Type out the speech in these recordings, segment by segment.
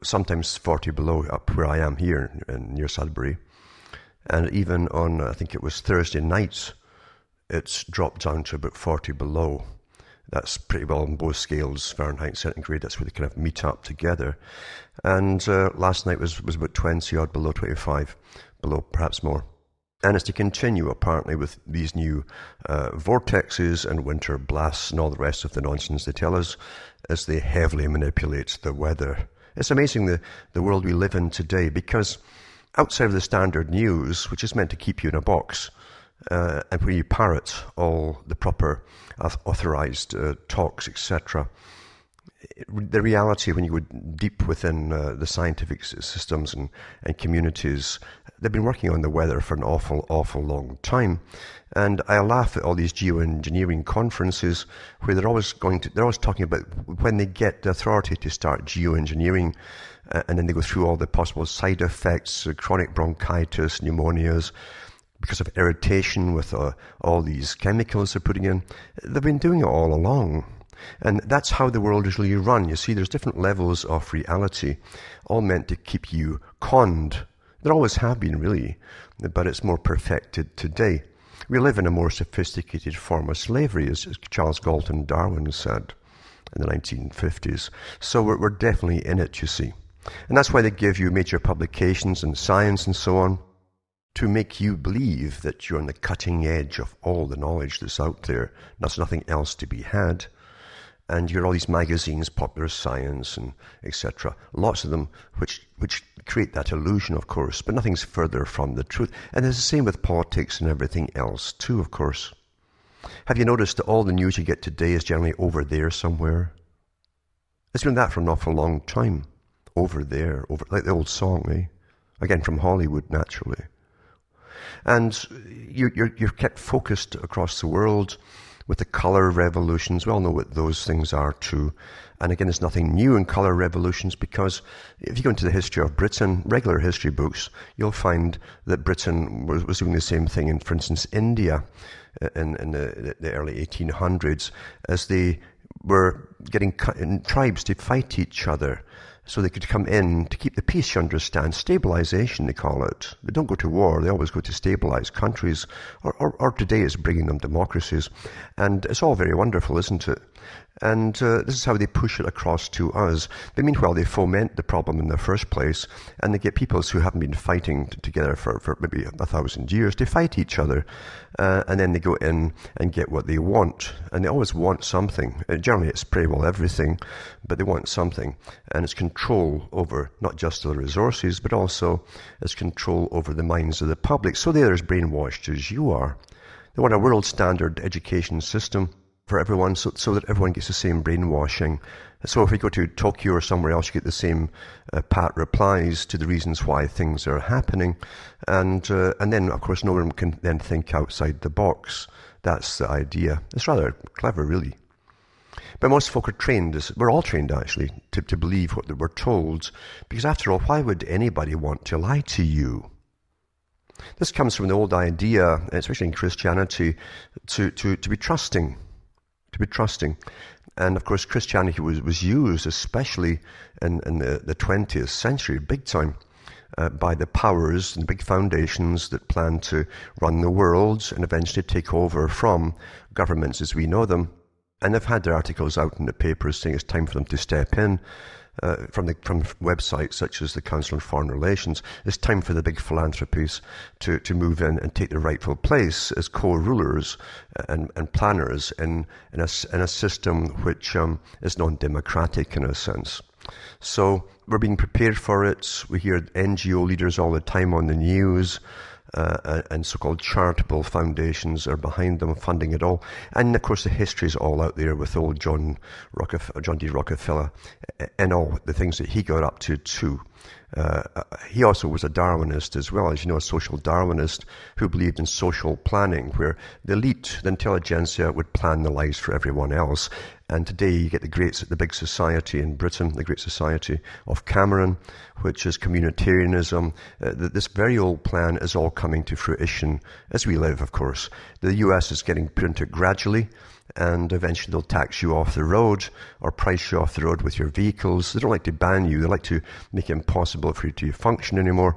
sometimes 40 below up where I am here near Sudbury. And even on, I think it was Thursday nights, it's dropped down to about 40 below. That's pretty well on both scales, Fahrenheit, centigrade. That's where they kind of meet up together. And last night was about 20 odd below, 25 below, perhaps more. And it's to continue, apparently, with these new vortexes and winter blasts and all the rest of the nonsense they tell us as they heavily manipulate the weather. It's amazing the world we live in today, because outside of the standard news, which is meant to keep you in a box, and where you parrot all the proper authorized talks, etc., the reality, when you go deep within the scientific systems and communities, they've been working on the weather for an awful long time. And I laugh at all these geoengineering conferences where they're always talking about when they get the authority to start geoengineering, and then they go through all the possible side effects, chronic bronchitis, pneumonias, because of irritation with all these chemicals they're putting in. They've been doing it all along. And that's how the world is really run. You see, there's different levels of reality, all meant to keep you conned. There always have been, really, but it's more perfected today. We live in a more sophisticated form of slavery, as Charles Galton Darwin said in the 1950s. So we're definitely in it, you see. And that's why they give you major publications in science and so on, to make you believe that you're on the cutting edge of all the knowledge that's out there. There's nothing else to be had. And you get all these magazines, Popular Science, and etc. Lots of them which create that illusion, of course, but nothing's further from the truth. And it's the same with politics and everything else too, of course. Have you noticed that all the news you get today is generally over there somewhere? It's been that for an awful long time. Over there, like the old song, eh? Again, from Hollywood, naturally. And you're kept focused across the world with the colour revolutions. We all know what those things are too. And again, there's nothing new in colour revolutions, because if you go into the history of Britain, regular history books, you'll find that Britain was doing the same thing in, for instance, India in the early 1800s, as they were getting tribes to fight each other, so they could come in to keep the peace, you understand. Stabilization, they call it. They don't go to war, they always go to stabilize countries, or today it's bringing them democracies. And it's all very wonderful, isn't it? And this is how they push it across to us. But meanwhile, they foment the problem in the first place, and they get peoples who haven't been fighting together for maybe 1,000 years to fight each other. And then they go in and get what they want. And they always want something. Generally, it's pretty well everything, but they want something. And it's control over not just the resources, but also it's control over the minds of the public. So they're as brainwashed as you are. They want a world standard education system for everyone, so that everyone gets the same brainwashing. So if we go to Tokyo or somewhere else, you get the same pat replies to the reasons why things are happening. And then, of course, no one can then think outside the box. That's the idea. It's rather clever, really. But most folk are trained, we're all trained actually, to believe what we're told. Because after all, why would anybody want to lie to you? This comes from the old idea, especially in Christianity, to be trusting. To be trusting. And of course, Christianity was used, especially in the 20th century, big time, by the powers and big foundations that plan to run the world and eventually take over from governments as we know them. And they've had their articles out in the papers saying it's time for them to step in. From websites such as the Council on Foreign Relations, it's time for the big philanthropies to move in and take their rightful place as co-rulers and planners in a system which is non-democratic in a sense. So we're being prepared for it. We hear NGO leaders all the time on the news, and so-called charitable foundations are behind them, funding it all. And of course the history is all out there with old John D. Rockefeller and all the things that he got up to too. He also was a Darwinist as well, as you know, a social Darwinist who believed in social planning, where the elite, the intelligentsia, would plan the lives for everyone else. And today you get the big society in Britain, the Great Society of Cameron, which is communitarianism. This very old plan is all coming to fruition as we live, of course. The US is getting put into it gradually, and eventually they'll tax you off the road or price you off the road with your vehicles. They don't like to ban you. They like to make it impossible for you to function anymore.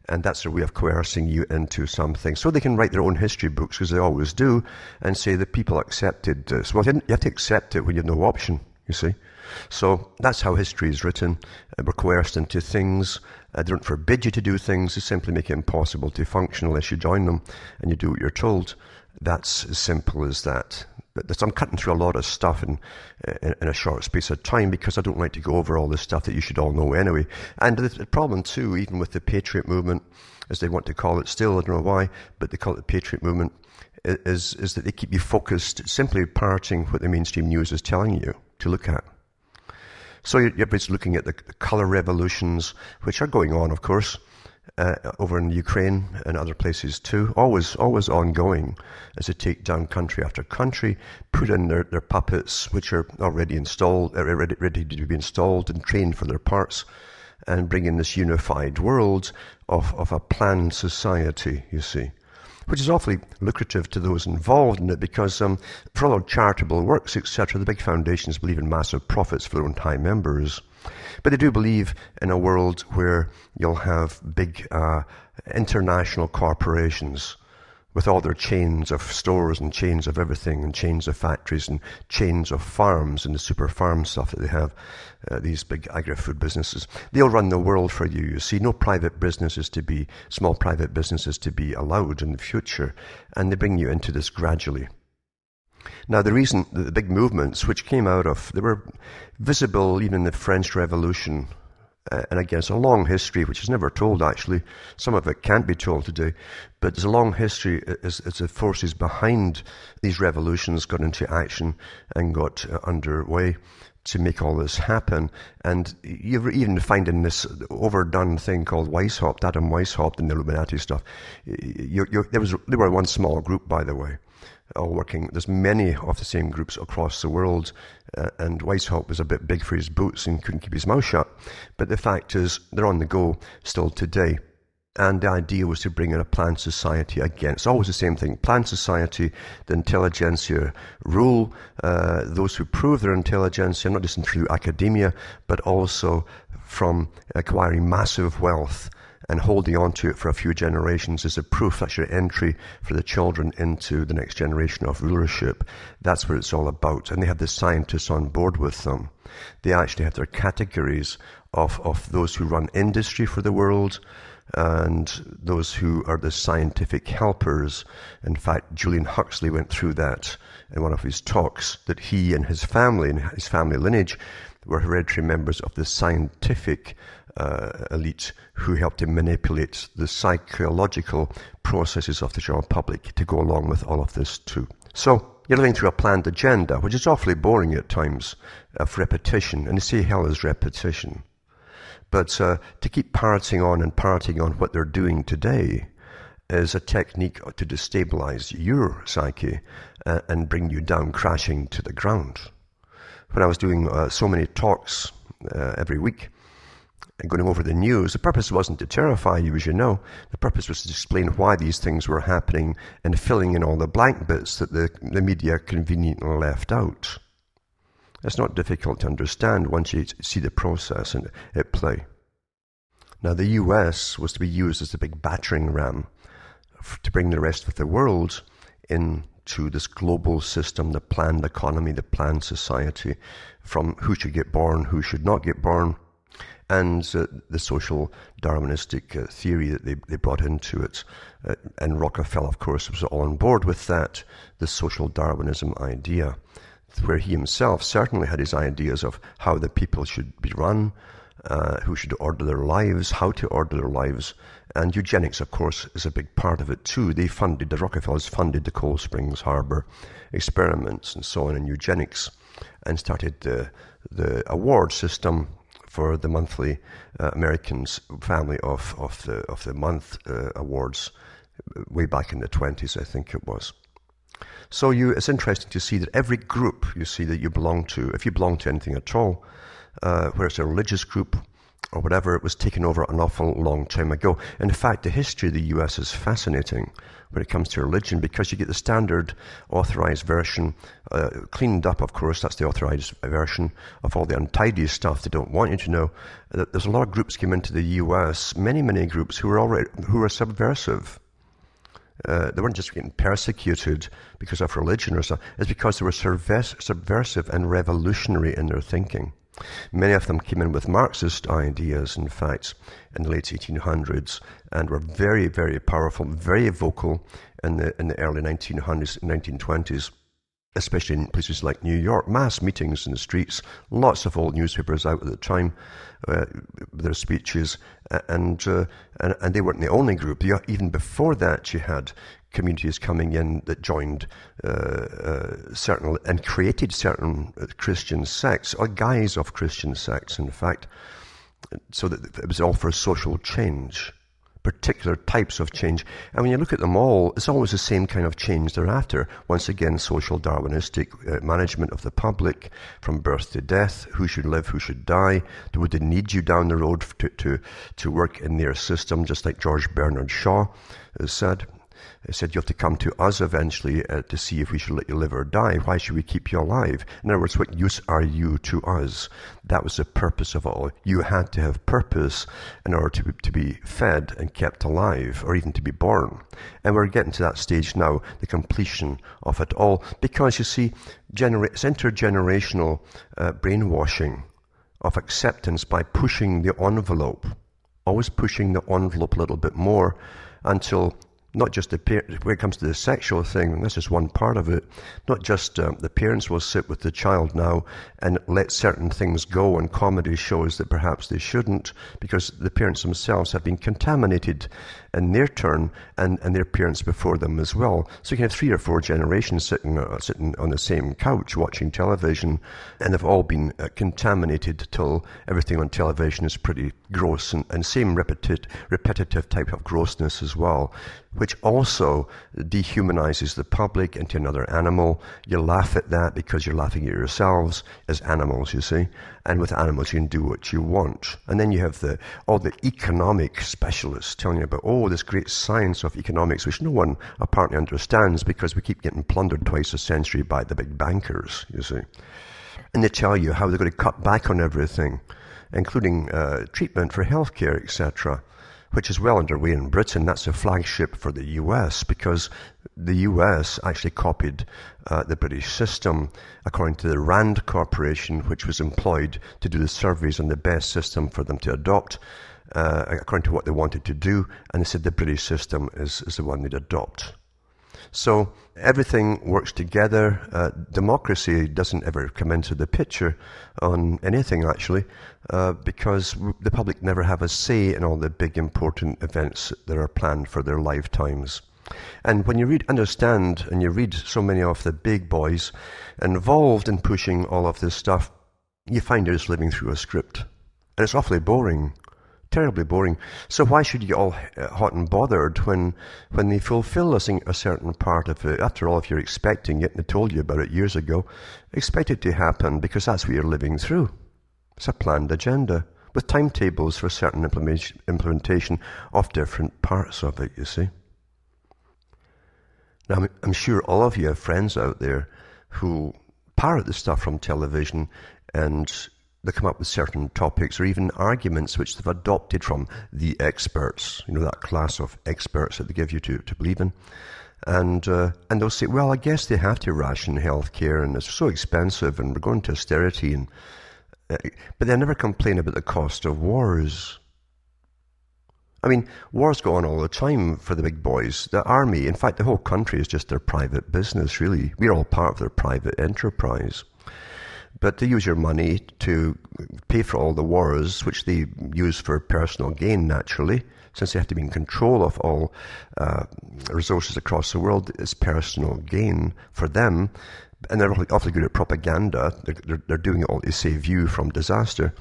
And that's their way of coercing you into something. So they can write their own history books, because they always do, and say that people accepted this. Well, you have to accept it when you have no option, you see. So that's how history is written. We're coerced into things. They don't forbid you to do things. They simply make it impossible to function unless you join them and you do what you're told. That's as simple as that. But I'm cutting through a lot of stuff in a short space of time, because I don't like to go over all this stuff that you should all know anyway. And the problem too, even with the Patriot movement, as they want to call it still, I don't know why, but they call it the Patriot movement, is that they keep you focused, simply parroting what the mainstream news is telling you to look at. So you're basically looking at the colour revolutions, which are going on, of course, over in Ukraine and other places too, always ongoing, as they take down country after country, put in their puppets, which are already installed, ready to be installed and trained for their parts, and bring in this unified world of a planned society, you see, which is awfully lucrative to those involved in it, because for all charitable works, etc., the big foundations believe in massive profits for their own high members. But they do believe in a world where you'll have big international corporations with all their chains of stores and chains of everything and chains of factories and chains of farms and the super farm stuff that they have, these big agri-food businesses. They'll run the world for you. You see, no private businesses to be, small private businesses to be allowed in the future. And they bring you into this gradually. Now, the reason that the big movements, which came out of, they were visible even in the French Revolution, and again, it's a long history, which is never told, actually. Some of it can't be told today, but there's a long history as the forces behind these revolutions got into action and got underway to make all this happen. And you even find in this overdone thing called Weishaupt, Adam Weishaupt and the Illuminati stuff, they were one small group, by the way, all working. There's many of the same groups across the world, and Weishaupt was a bit big for his boots and couldn't keep his mouth shut. But the fact is, they're on the go still today. And the idea was to bring in a planned society again. It's always the same thing. Planned society, the intelligentsia rule, those who prove their intelligentsia, not just through academia, but also from acquiring massive wealth and holding on to it for a few generations as a proof. That's your entry for the children into the next generation of rulership. That's what it's all about. And they have the scientists on board with them. They actually have their categories of those who run industry for the world, and those who are the scientific helpers. In fact, Julian Huxley went through that in one of his talks, that he and his family lineage were hereditary members of the scientific elite who helped to manipulate the psychological processes of the general public to go along with all of this too. So you're living through a planned agenda, which is awfully boring at times, of repetition, and they say hell is repetition. But to keep parroting on what they're doing today is a technique to destabilize your psyche and bring you down crashing to the ground. When I was doing so many talks every week and going over the news, the purpose wasn't to terrify you, as you know. The purpose was to explain why these things were happening and filling in all the blank bits that the media conveniently left out. It's not difficult to understand once you see the process at play. Now, the US was to be used as a big battering ram to bring the rest of the world into this global system, the planned economy, the planned society, from who should get born, who should not get born, and the social Darwinistic theory that they brought into it. And Rockefeller, of course, was all on board with that, the social Darwinism idea, where he himself certainly had his ideas of how the people should be run, who should order their lives, how to order their lives. And eugenics, of course, is a big part of it too. The Rockefellers funded the Cold Springs Harbor experiments and so on in eugenics, and started the award system for the monthly Americans Family of the Month awards way back in the 20s, I think it was. So it's interesting to see that every group you see that you belong to, if you belong to anything at all, whether it's a religious group or whatever, it was taken over an awful long time ago. In fact, the history of the US is fascinating when it comes to religion, because you get the standard authorized version, cleaned up, of course. That's the authorized version of all the untidy stuff they don't want you to know. There's a lot of groups came into the US, many groups who were subversive. They weren't just getting persecuted because of religion or stuff. It's because they were subversive and revolutionary in their thinking. Many of them came in with Marxist ideas, in fact, in the late 1800s, and were very, very powerful, very vocal in the early 1900s, 1920s, especially in places like New York. Mass meetings in the streets, lots of old newspapers out at the time, their speeches, and they weren't the only group. Even before that, you had communities coming in that joined certain and created certain Christian sects, or guise of Christian sects, in fact, so that it was all for social change, particular types of change. And when you look at them all, it's always the same kind of change they're after. Once again, social Darwinistic management of the public from birth to death. Who should live, who should die? Would they need you down the road to work in their system, just like George Bernard Shaw said? He said, you have to come to us eventually to see if we should let you live or die. Why should we keep you alive? In other words, what use are you to us? That was the purpose of it all. You had to have purpose in order to be fed and kept alive, or even to be born. And we're getting to that stage now, the completion of it all. Because, you see, it's intergenerational brainwashing of acceptance by pushing the envelope, always pushing the envelope a little bit more, until not just when it comes to the sexual thing, and this is one part of it, not just the parents will sit with the child now and let certain things go on comedy shows that perhaps they shouldn't, because the parents themselves have been contaminated in their turn, and their parents before them as well. So you can have 3 or 4 generations sitting on the same couch watching television, and they've all been contaminated till everything on television is pretty gross, and same repetitive type of grossness as well, which also dehumanizes the public into another animal. You laugh at that because you're laughing at yourselves as animals, you see. And with animals, you can do what you want. And then you have all the economic specialists telling you about, this great science of economics, which no one apparently understands, because we keep getting plundered twice a century by the big bankers, you see. And they tell you how they're going to cut back on everything, including treatment for healthcare, etc., which is well underway in Britain. That's a flagship for the US, because the US actually copied the British system, according to the Rand Corporation, which was employed to do the surveys on the best system for them to adopt, according to what they wanted to do. And they said the British system is the one they'd adopt. So everything works together. Democracy doesn't ever come into the picture on anything, actually, because the public never have a say in all the big important events that are planned for their lifetimes. And when you understand and you read so many of the big boys involved in pushing all of this stuff, you find you're just living through a script. And it's awfully boring. Terribly boring. So why should you get all hot and bothered when they fulfill a certain part of it? After all, if you're expecting it, and they told you about it years ago, expect it to happen, because that's what you're living through. It's a planned agenda with timetables for certain implementation of different parts of it, you see. Now, I'm sure all of you have friends out there who parrot the stuff from television, and they come up with certain topics or even arguments which they've adopted from the experts, that class of experts that they give you to believe in. And they'll say, well, I guess they have to ration healthcare, and it's so expensive, and we're going to austerity. But they never complain about the cost of wars. I mean, wars go on all the time for the big boys. The army, in fact, the whole country is just their private business, really. We're all part of their private enterprise. But they use your money to pay for all the wars, which they use for personal gain, naturally, since they have to be in control of all resources across the world. It's personal gain for them. And they're awfully good at propaganda. They're doing it all to save you from disaster.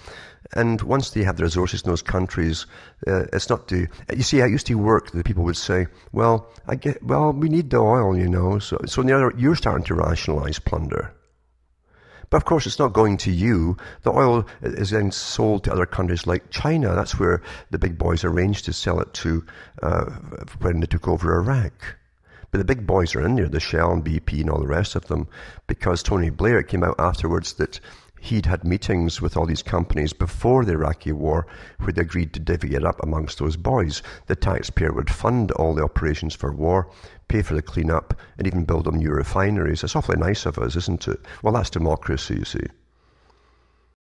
And once they have the resources in those countries, it's not to... You see, I used to work, the people would say, well, we need the oil, So you're starting to rationalize plunder. But of course, it's not going to you. The oil is then sold to other countries like China. That's where the big boys arranged to sell it to when they took over Iraq. But the big boys are in there, the Shell and BP and all the rest of them, because Tony Blair, it came out afterwards that he'd had meetings with all these companies before the Iraqi war where they agreed to divvy it up amongst those boys. The taxpayer would fund all the operations for war, pay for the clean-up, and even build them new refineries. It's awfully nice of us, isn't it? Well, that's democracy, you see.